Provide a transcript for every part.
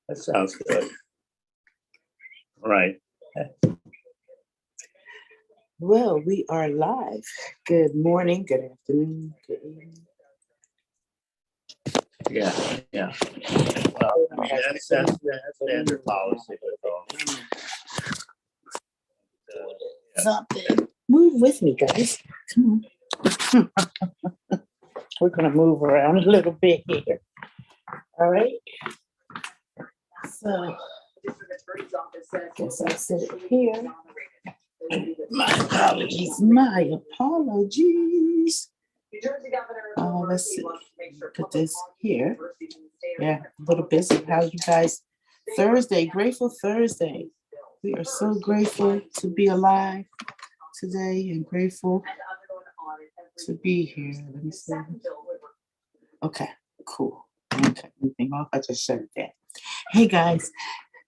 That sounds good. Right. Well, we are live. Good morning, good afternoon, good evening. Yeah. Well, I mean, that's standard policy with all. Something. Move with me, guys. Come on. We're going to move around a little bit here. All right. So, guess I'll sit it here. My apologies. Let's see. Put this here. Yeah, a little busy. How you guys? Thursday, grateful Thursday. We are so grateful to be alive today and grateful to be here. Let me see. Okay, cool. I didn't cut anything off. I just shut it down. Hey guys,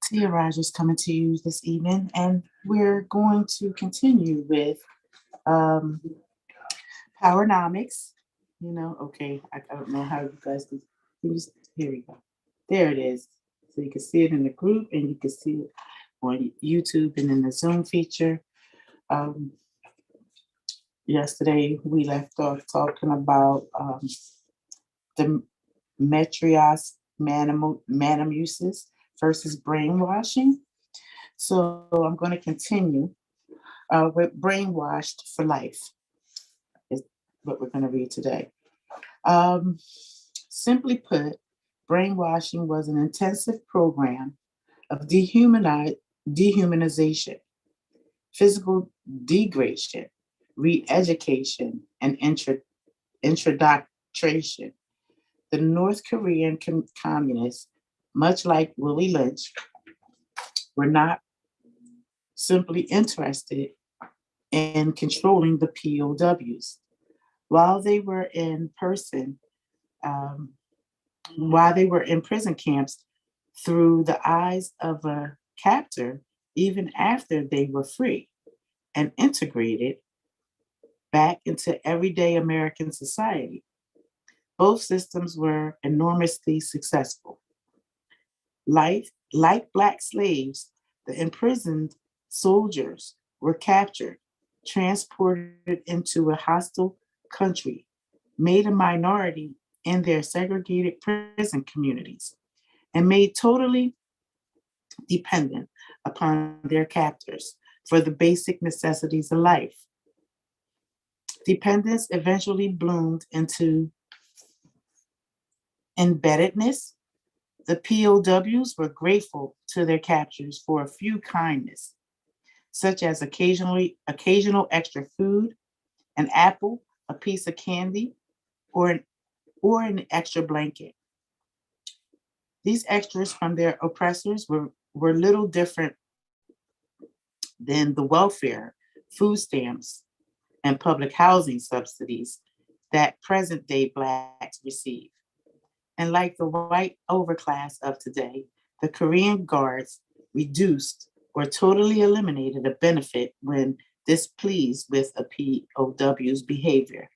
Tia Rodgers coming to you this evening, and we're going to continue with Powernomics. You know, okay, I don't know how you guys can use. Here we go. There it is. So you can see it in the group, and you can see it on YouTube and in the Zoom feature. Yesterday we left off talking about the metrios manamusis versus brainwashing. So I'm going to continue with brainwashed for life is what we're going to read today. Simply put, brainwashing was an intensive program of dehumanization, physical degradation, re-education, and introdoctrination. The North Korean communists, much like Willie Lynch, were not simply interested in controlling the POWs. While they were in prison camps through the eyes of a captor, even after they were free and integrated back into everyday American society. Both systems were enormously successful. Like Black slaves, the imprisoned soldiers were captured, transported into a hostile country, made a minority in their segregated prison communities, and made totally dependent upon their captors for the basic necessities of life. Dependence eventually bloomed into embeddedness. The POWs were grateful to their captors for a few kindness, such as occasional extra food, an apple, a piece of candy, or an extra blanket. These extras from their oppressors were little different than the welfare, food stamps, and public housing subsidies that present-day Blacks receive. And like the white overclass of today, the Korean Guards reduced or totally eliminated a benefit when displeased with a POW's behavior.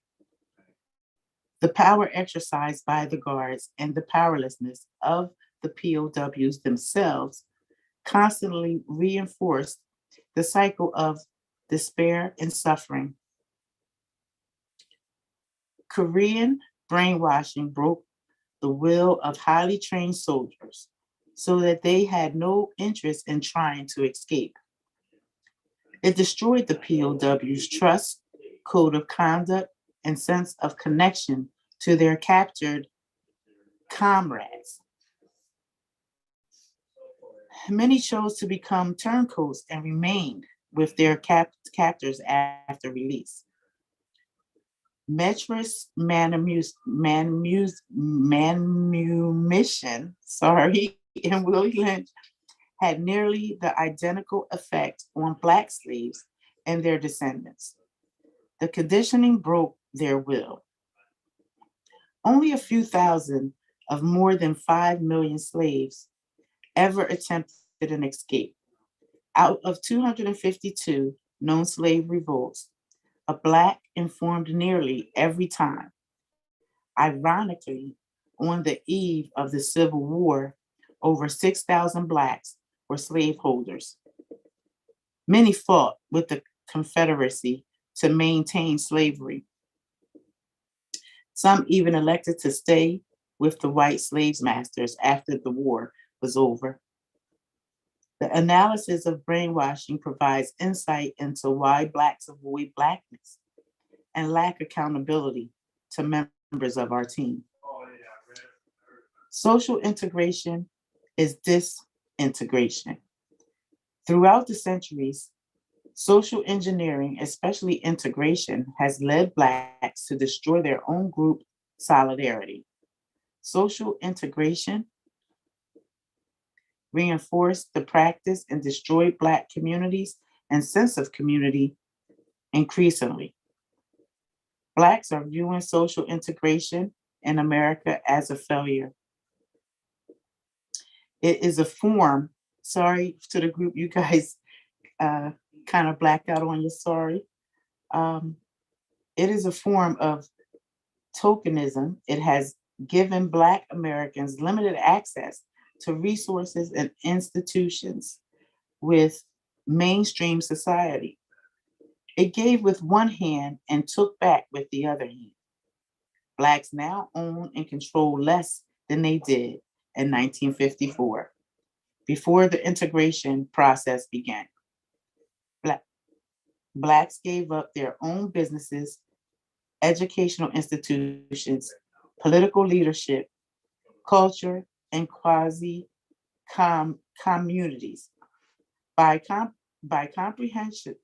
The power exercised by the guards and the powerlessness of the POWs themselves constantly reinforced the cycle of despair and suffering. Korean brainwashing broke the will of highly trained soldiers so that they had no interest in trying to escape. It destroyed the POW's trust, code of conduct, and sense of connection to their captured comrades. Many chose to become turncoats and remained with their captors after release. Metris manumission, and Willie Lynch had nearly the identical effect on Black slaves and their descendants. The conditioning broke their will. Only a few thousand of more than 5 million slaves ever attempted an escape. Out of 252 known slave revolts, a Black informed nearly every time. Ironically, on the eve of the Civil War, over 6,000 Blacks were slaveholders. Many fought with the Confederacy to maintain slavery. Some even elected to stay with the white slave masters after the war was over. The analysis of brainwashing provides insight into why Blacks avoid Blackness and lack accountability to members of our team. Social integration is disintegration. Throughout the centuries, social engineering, especially integration, has led Blacks to destroy their own group solidarity. Social integration reinforced the practice and destroyed Black communities and sense of community increasingly. Blacks are viewing social integration in America as a failure. It is a form, sorry to the group, you guys kind of blacked out on your sorry. It is a form of tokenism. It has given Black Americans limited access to resources and institutions with mainstream society. It gave with one hand and took back with the other hand. Blacks now own and control less than they did in 1954, before the integration process began. Blacks gave up their own businesses, educational institutions, political leadership, culture, and quasi-communities. By comprehension,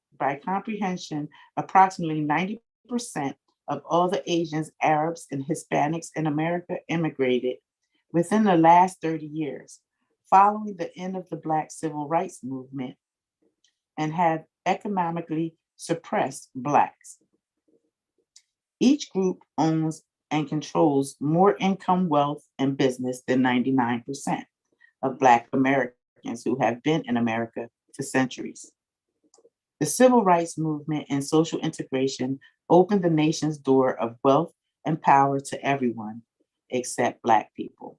approximately 90% of all the Asians, Arabs, and Hispanics in America immigrated within the last 30 years, following the end of the Black Civil Rights Movement, and have economically suppressed Blacks. Each group owns and controls more income, wealth, and business than 99% of Black Americans who have been in America for centuries. The Civil Rights Movement and social integration opened the nation's door of wealth and power to everyone except Black people.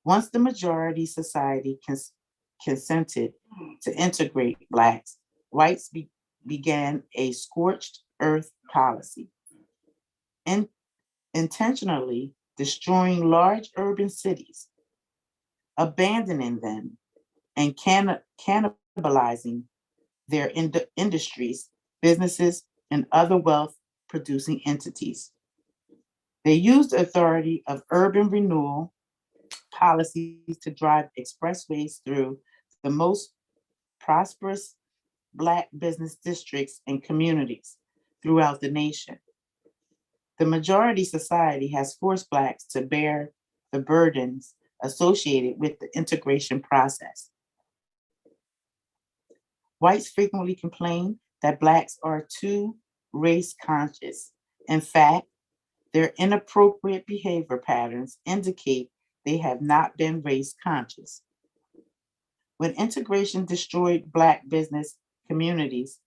Once the majority society consented to integrate Blacks, whites began a scorched earth policy, intentionally destroying large urban cities, abandoning them, and cannibalizing their industries, businesses, and other wealth-producing entities. They used the authority of urban renewal policies to drive expressways through the most prosperous Black business districts and communities throughout the nation. The majority society has forced Blacks to bear the burdens associated with the integration process. Whites frequently complain that Blacks are too race conscious. In fact, their inappropriate behavior patterns indicate they have not been race conscious. When integration destroyed Black business communities,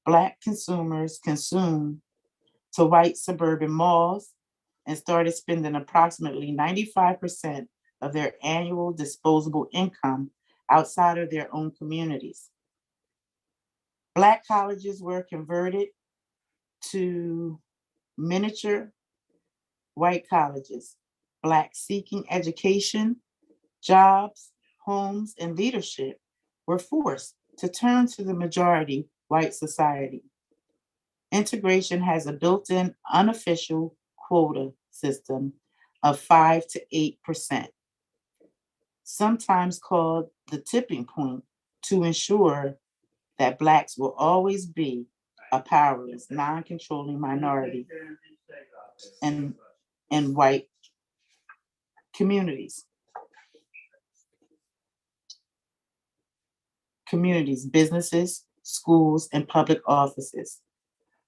Black consumers consumed to white suburban malls and started spending approximately 95% of their annual disposable income outside of their own communities. Black colleges were converted to miniature white colleges. Blacks seeking education, jobs, homes, and leadership were forced to turn to the majority white society. Integration has a built-in unofficial quota system of 5 to 8%, sometimes called the tipping point, to ensure that Blacks will always be a powerless, non-controlling minority in white communities, businesses, schools, and public offices.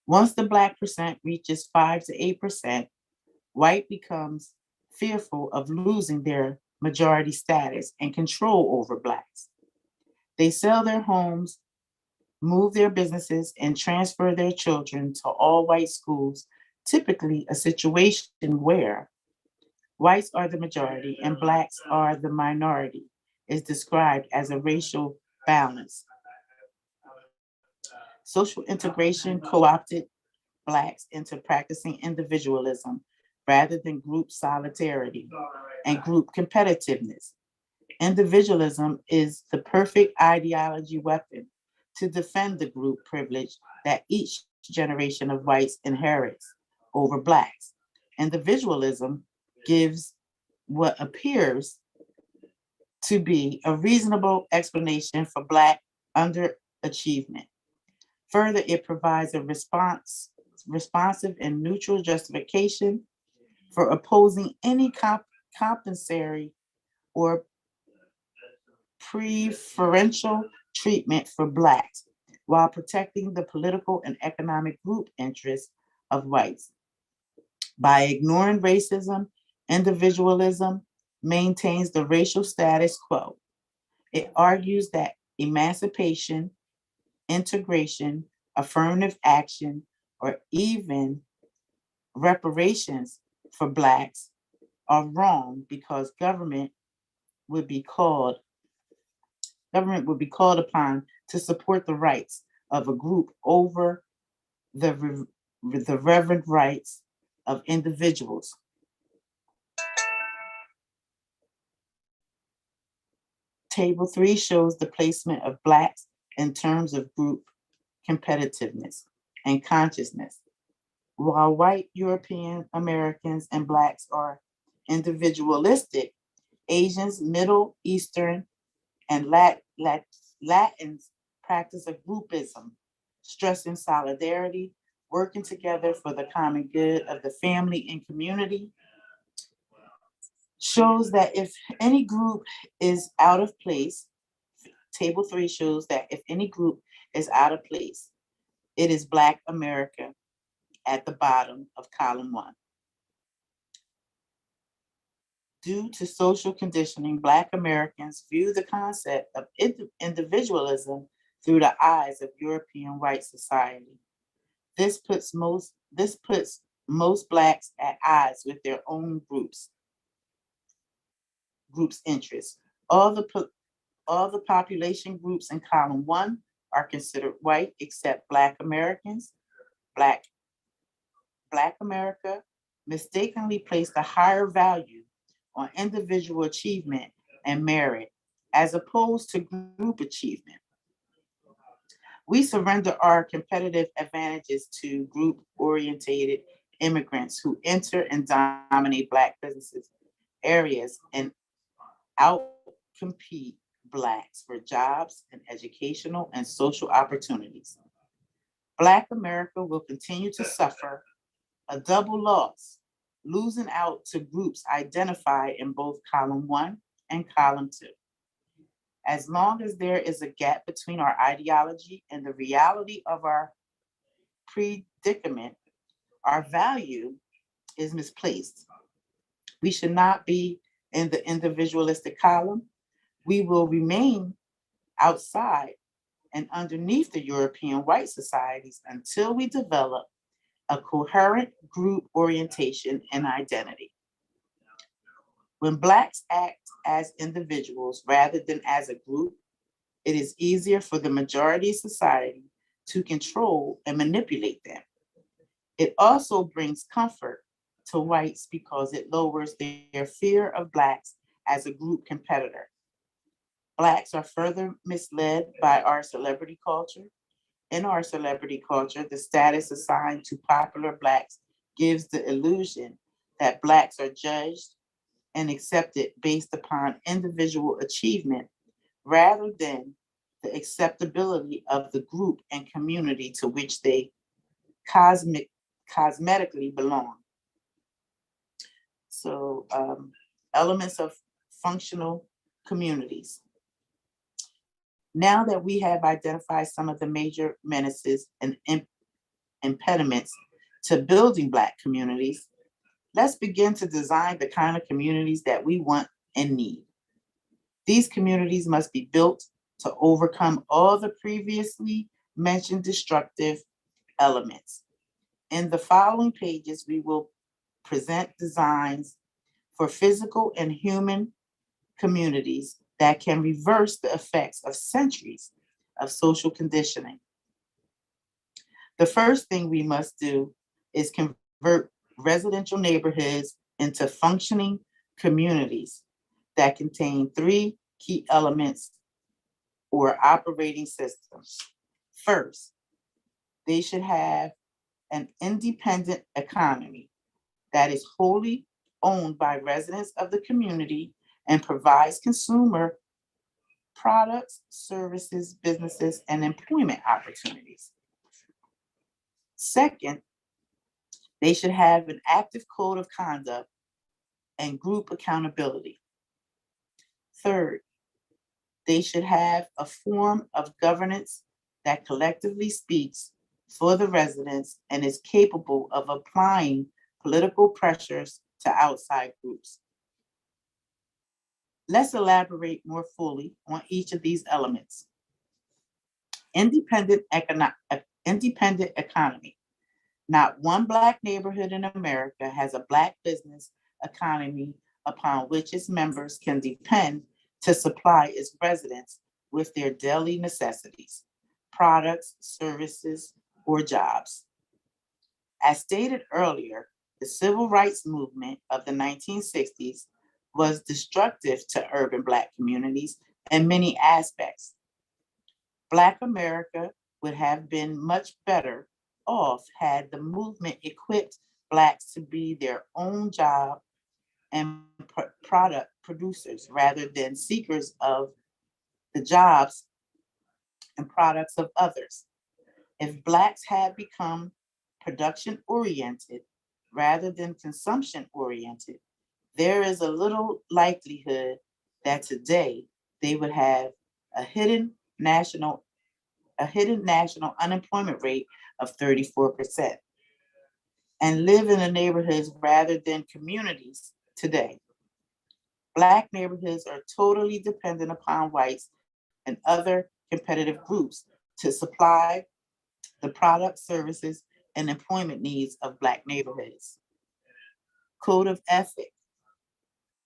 Once the Black percent reaches 5 to 8%, white becomes fearful of losing their majority status and control over Blacks. They sell their homes, move their businesses, and transfer their children to all white schools, typically a situation where whites are the majority and blacks are the minority, is described as a racial balance. Social integration co-opted blacks into practicing individualism rather than group solidarity and group competitiveness. Individualism is the perfect ideology weapon to defend the group privilege that each generation of whites inherits over blacks. Individualism gives what appears to be a reasonable explanation for black underachievement. Further, it provides a responsive and neutral justification for opposing any compensatory or preferential treatment for blacks while protecting the political and economic group interests of whites. By ignoring racism, individualism maintains the racial status quo. It argues that emancipation, integration, affirmative action, or even reparations for blacks are wrong because would be called government would be called upon to support the rights of a group over the reverent rights of individuals. Table 3 shows the placement of blacks in terms of group competitiveness and consciousness. While white European Americans and blacks are individualistic, Asians, Middle Eastern, and Latins practice a groupism, stressing solidarity, working together for the common good of the family and community. Shows that if any group is out of place, Table 3 shows that if any group is out of place, it is Black America at the bottom of column 1. Due to social conditioning, Black Americans view the concept of individualism through the eyes of European white society. This puts most Blacks at odds with their own group's interests. All the population groups in column 1 are considered white except Black Americans. Black America mistakenly placed a higher value on individual achievement and merit as opposed to group achievement. We surrender our competitive advantages to group-oriented immigrants who enter and dominate Black businesses areas and outcompete Blacks for jobs and educational and social opportunities. Black America will continue to suffer a double loss, losing out to groups identified in both column 1 and column 2. As long as there is a gap between our ideology and the reality of our predicament, our value is misplaced. We should not be in the individualistic column. We will remain outside and underneath the European white societies until we develop a coherent group orientation and identity. When Blacks act as individuals rather than as a group, it is easier for the majority society to control and manipulate them. It also brings comfort to whites because it lowers their fear of Blacks as a group competitor. Blacks are further misled by our celebrity culture. In our celebrity culture, the status assigned to popular Blacks gives the illusion that Blacks are judged and accepted based upon individual achievement rather than the acceptability of the group and community to which they cosmetically belong. So, elements of functional communities. Now that we have identified some of the major menaces and impediments to building Black communities, let's begin to design the kind of communities that we want and need. These communities must be built to overcome all the previously mentioned destructive elements. In the following pages, we will present designs for physical and human communities that can reverse the effects of centuries of social conditioning. The first thing we must do is convert residential neighborhoods into functioning communities that contain three key elements or operating systems. First, they should have an independent economy that is wholly owned by residents of the community and provides consumer products, services, businesses, and employment opportunities. Second, they should have an active code of conduct and group accountability. Third, they should have a form of governance that collectively speaks for the residents and is capable of applying political pressures to outside groups. Let's elaborate more fully on each of these elements. Independent economy. Not one Black neighborhood in America has a Black business economy upon which its members can depend to supply its residents with their daily necessities, products, services, or jobs. As stated earlier, the civil rights movement of the 1960s was destructive to urban Black communities in many aspects. Black America would have been much better off had the movement equipped Blacks to be their own job and product producers rather than seekers of the jobs and products of others. If Blacks had become production oriented rather than consumption oriented, there is a little likelihood that today they would have a hidden national unemployment rate of 34% and live in the neighborhoods rather than communities today. Black neighborhoods are totally dependent upon whites and other competitive groups to supply the products, services, and employment needs of Black neighborhoods. Code of ethic,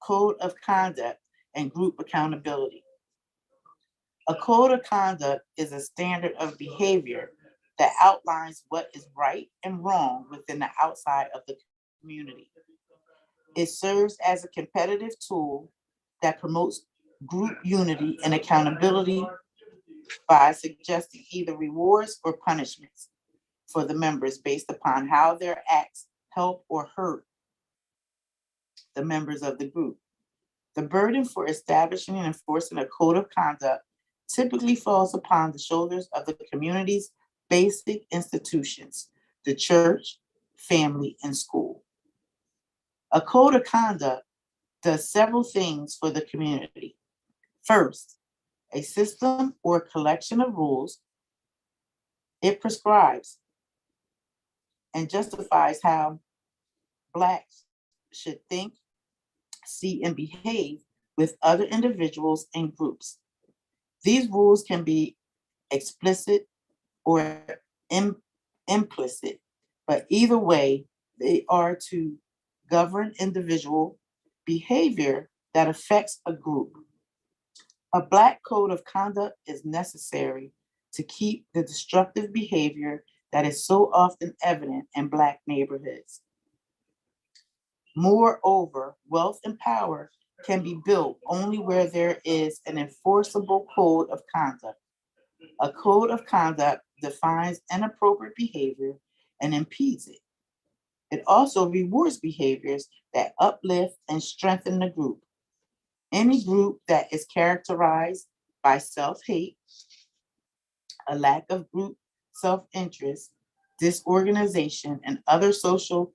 code of conduct, and group accountability. A code of conduct is a standard of behavior that outlines what is right and wrong within the outside of the community. It serves as a competitive tool that promotes group unity and accountability by suggesting either rewards or punishments for the members based upon how their acts help or hurt the members of the group. The burden for establishing and enforcing a code of conduct typically falls upon the shoulders of the community's basic institutions, the church, family, and school. A code of conduct does several things for the community. First, a system or collection of rules. It prescribes and justifies how Blacks should think, see, and behave with other individuals and groups. These rules can be explicit or implicit, but either way, they are to govern individual behavior that affects a group. A Black code of conduct is necessary to keep the destructive behavior that is so often evident in Black neighborhoods. Moreover, wealth and power can be built only where there is an enforceable code of conduct. A code of conduct defines inappropriate behavior and impedes it. It also rewards behaviors that uplift and strengthen the group. Any group that is characterized by self-hate, a lack of group self-interest, disorganization, and other social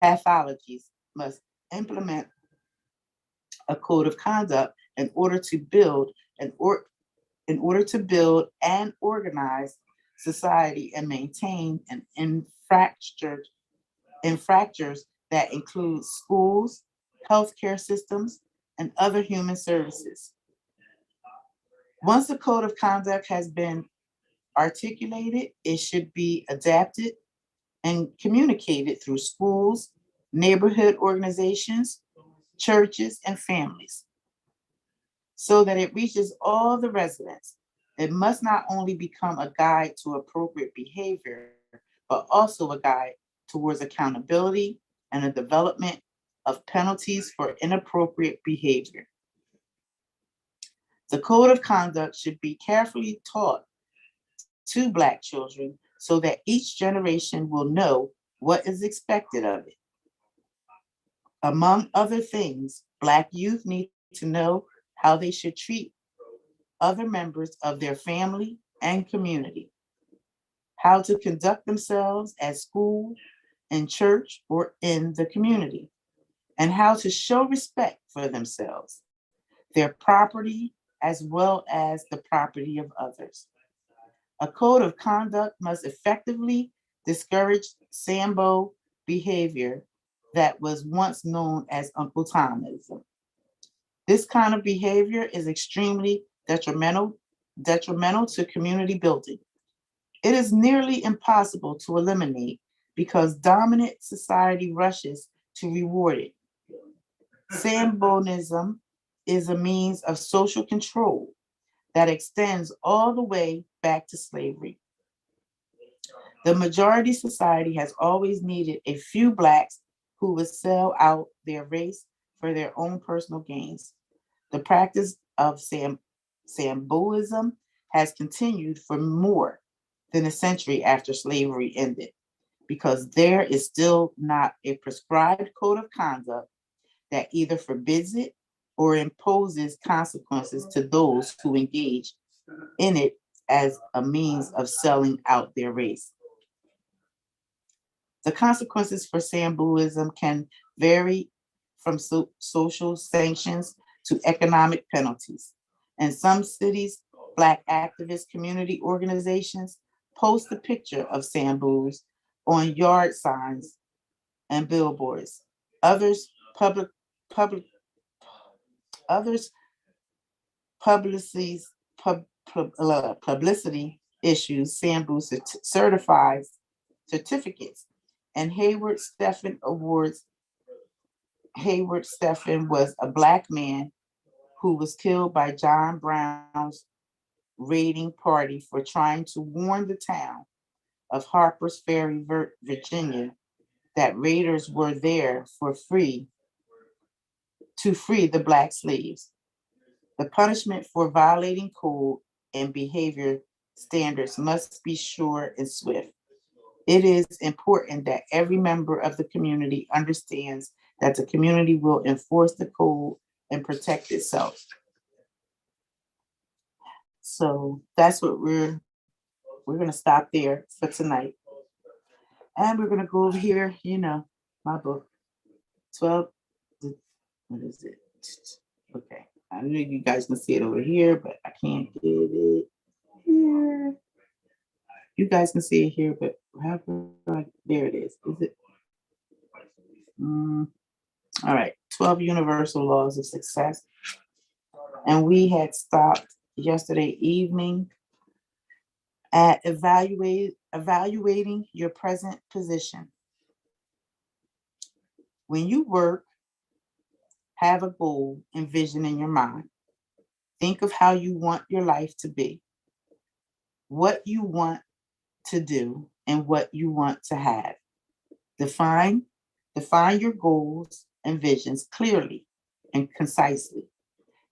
pathologies must implement a code of conduct in order to build and organize society and maintain an infrastructures that include schools, healthcare systems, and other human services. Once a code of conduct has been articulated, it should be adapted and communicated through schools, neighborhood organizations, churches, and families so that it reaches all the residents. It must not only become a guide to appropriate behavior, but also a guide towards accountability and the development of penalties for inappropriate behavior. The code of conduct should be carefully taught to Black children so that each generation will know what is expected of it. Among other things, Black youth need to know how they should treat other members of their family and community, how to conduct themselves at school, in church, or in the community, and how to show respect for themselves, their property, as well as the property of others. A code of conduct must effectively discourage Sambo behavior that was once known as Uncle Tomism. This kind of behavior is extremely detrimental to community building. It is nearly impossible to eliminate because dominant society rushes to reward it. Sambonism is a means of social control that extends all the way back to slavery. The majority society has always needed a few Blacks who would sell out their race for their own personal gains. The practice of Samboism has continued for more than a century after slavery ended, because there is still not a prescribed code of conduct that either forbids it or imposes consequences to those who engage in it as a means of selling out their race. The consequences for Samboism can vary from social sanctions to economic penalties. In some cities, Black activist community organizations post a picture of Sambos on yard signs and billboards. Others public others publicity issues Sambo certifies certificates, and Hayward Steffen awards. Hayward Steffen was a Black man who was killed by John Brown's raiding party for trying to warn the town of Harper's Ferry, Virginia, that raiders were there for free to free the Black slaves. The punishment for violating code and behavior standards must be sure and swift. It is important that every member of the community understands that the community will enforce the code and protect itself. So that's what we're gonna stop there for tonight. And we're gonna go over here, my book, 12, what is it? Okay, I know you guys can see it over here, but I can't get it here. You guys can see it here, but there it is. Is it? All right, 12 universal laws of success. And we had stopped yesterday evening at evaluating your present position. When you work, have a goal and vision in your mind. Think of how you want your life to be, what you want to do, and what you want to have. Define your goals and visions clearly and concisely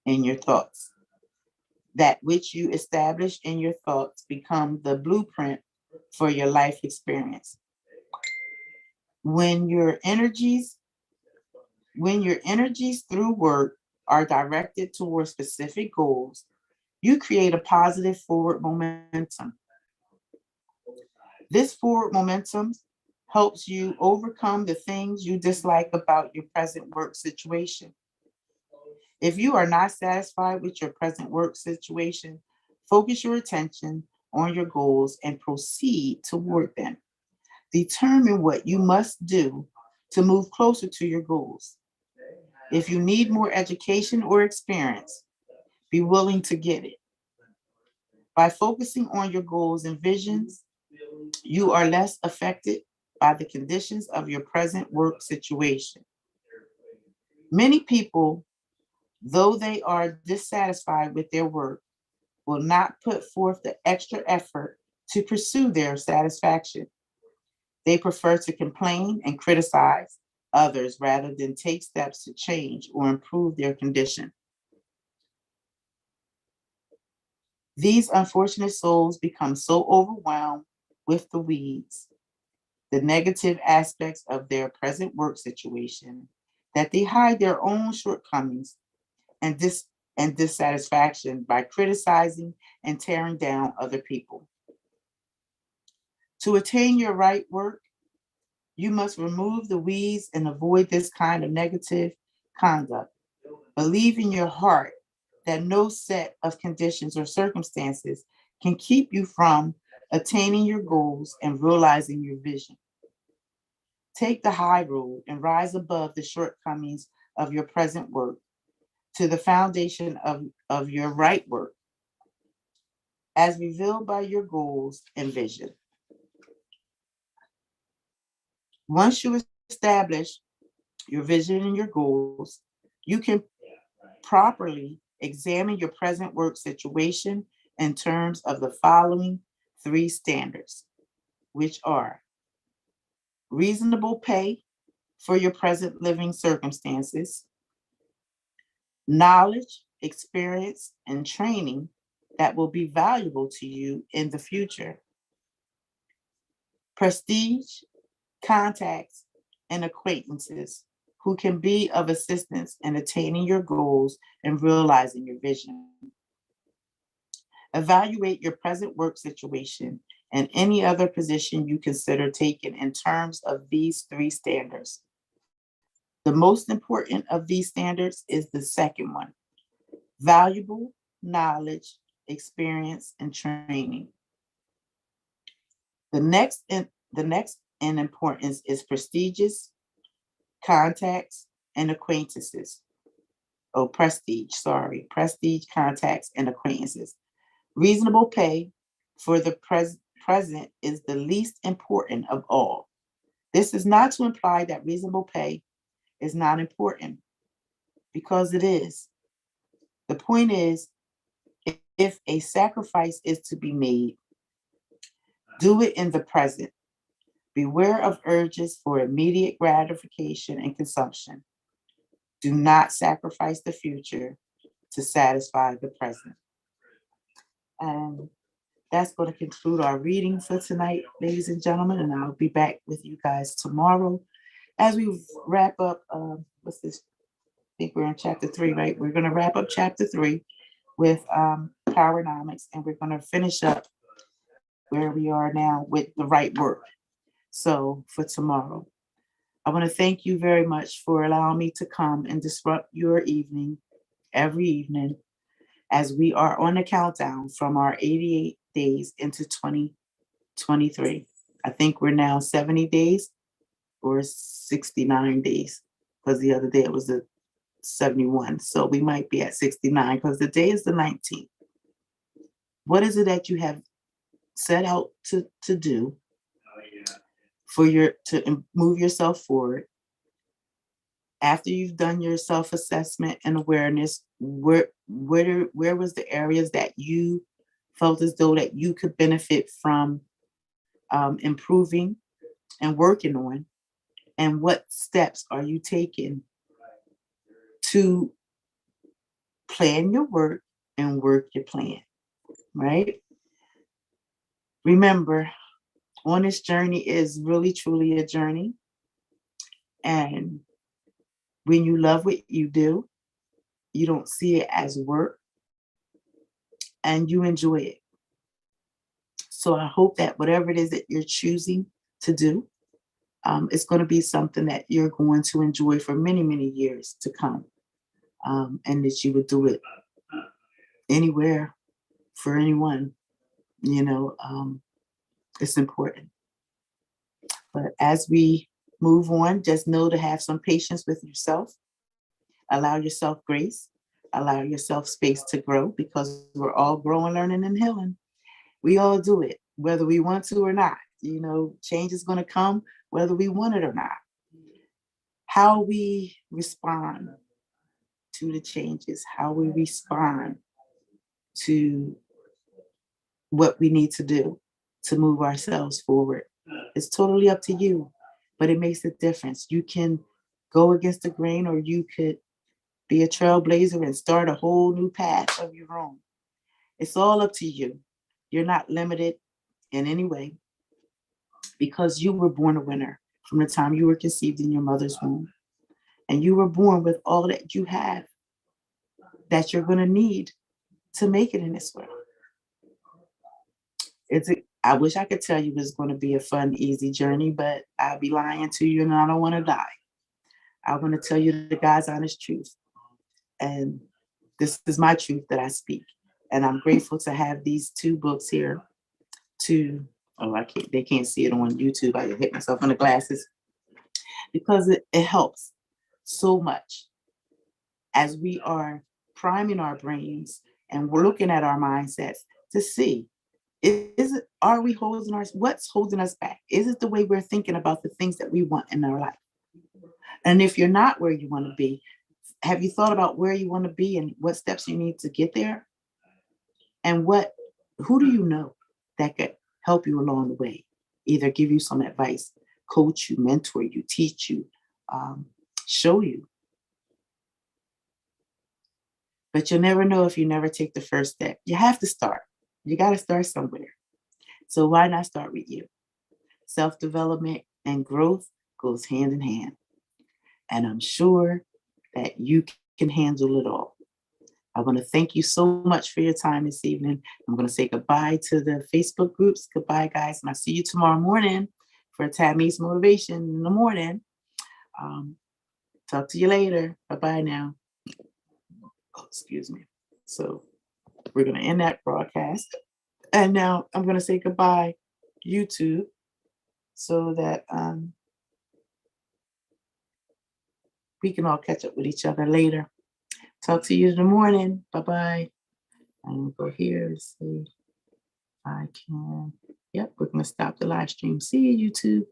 in your thoughts. That which you establish in your thoughts become the blueprint for your life experience. When your energies through work are directed towards specific goals, you create a positive forward momentum. This forward momentum helps you overcome the things you dislike about your present work situation. If you are not satisfied with your present work situation, focus your attention on your goals and proceed toward them. Determine what you must do to move closer to your goals. If you need more education or experience, be willing to get it. By focusing on your goals and visions, you are less affected by the conditions of your present work situation. Many people, though they are dissatisfied with their work, will not put forth the extra effort to pursue their satisfaction. They prefer to complain and criticize others rather than take steps to change or improve their condition. These unfortunate souls become so overwhelmed with the weeds, the negative aspects of their present work situation, that they hide their own shortcomings and dissatisfaction by criticizing and tearing down other people. To attain your right work, you must remove the weeds and avoid this kind of negative conduct. Believe in your heart that no set of conditions or circumstances can keep you from attaining your goals and realizing your vision. Take the high road and rise above the shortcomings of your present work to the foundation of your right work as revealed by your goals and vision. Once you establish your vision and your goals, you can properly examine your present work situation in terms of the following three standards, which are reasonable pay for your present living circumstances, knowledge, experience, and training that will be valuable to you in the future, prestige, contacts, and acquaintances who can be of assistance in attaining your goals and realizing your vision. Evaluate your present work situation and any other position you consider taking in terms of these three standards. The most important of these standards is the second one, valuable knowledge, experience, and training. The next in importance is prestigious, contacts, and acquaintances. Oh, prestige, contacts, and acquaintances. Reasonable pay for the present is the least important of all. This is not to imply that reasonable pay is not important, because it is. The point is, if a sacrifice is to be made, do it in the present. Beware of urges for immediate gratification and consumption. Do not sacrifice the future to satisfy the present. And that's going to conclude our reading for tonight, ladies and gentlemen. And I'll be back with you guys tomorrow as we wrap up. What's this? I think we're in chapter 3, right? We're going to wrap up chapter 3 with Powernomics, and we're going to finish up where we are now with the right work. So for tomorrow, I want to thank you very much for allowing me to come and disrupt your evening every evening as we are on the countdown from our 88 days into 2023. I think we're now 70 days or 69 days, because the other day it was the 71. So we might be at 69 because the day is the 19th. What is it that you have set out to do to move yourself forward? After you've done your self-assessment and awareness, where was the areas that you felt as though that you could benefit from improving and working on? And what steps are you taking to plan your work and work your plan, right? Remember, on this journey is really, truly a journey. And when you love what you do, you don't see it as work and you enjoy it. So I hope that whatever it is that you're choosing to do, it's going to be something that you're going to enjoy for many, many years to come. And that you would do it anywhere for anyone, it's important. But as we move on, just know to have some patience with yourself. Allow yourself grace. Allow yourself space to grow, because we're all growing, learning, and healing. We all do it, whether we want to or not. Change is going to come whether we want it or not. how we respond to the changes, how we respond to what we need to do to move ourselves forward. It's totally up to you, but it makes a difference. You can go against the grain, or you could be a trailblazer and start a whole new path of your own. It's all up to you. You're not limited in any way because you were born a winner from the time you were conceived in your mother's womb. And you were born with all that you have that you're going to need to make it in this world. I wish I could tell you it's going to be a fun, easy journey, but I'd be lying to you and I don't want to die. I want to tell you the God's honest truth. And this is my truth that I speak. And I'm grateful to have these two books here they can't see it on YouTube. I hit myself in the glasses because it helps so much as we are priming our brains and we're looking at our mindsets to see, are we what's holding us back? Is it the way we're thinking about the things that we want in our life? And if you're not where you want to be, have you thought about where you want to be and what steps you need to get there? And who do you know that could help you along the way? Either give you some advice, coach you, mentor you, teach you, show you. But you'll never know if you never take the first step. You have to start. You got to start somewhere. So why not start with you? Self-development and growth goes hand in hand. And I'm sure that you can handle it all. I want to thank you so much for your time this evening. I'm going to say goodbye to the Facebook groups. Goodbye, guys. And I'll see you tomorrow morning for Tammy's Motivation in the morning. Talk to you later. Bye-bye now. Oh, excuse me. So we're going to end that broadcast. And now I'm going to say goodbye, YouTube, so that we can all catch up with each other later. Talk to you in the morning. Bye-bye. I'm going to go here and see if I can. Yep, we're going to stop the live stream. See you, YouTube.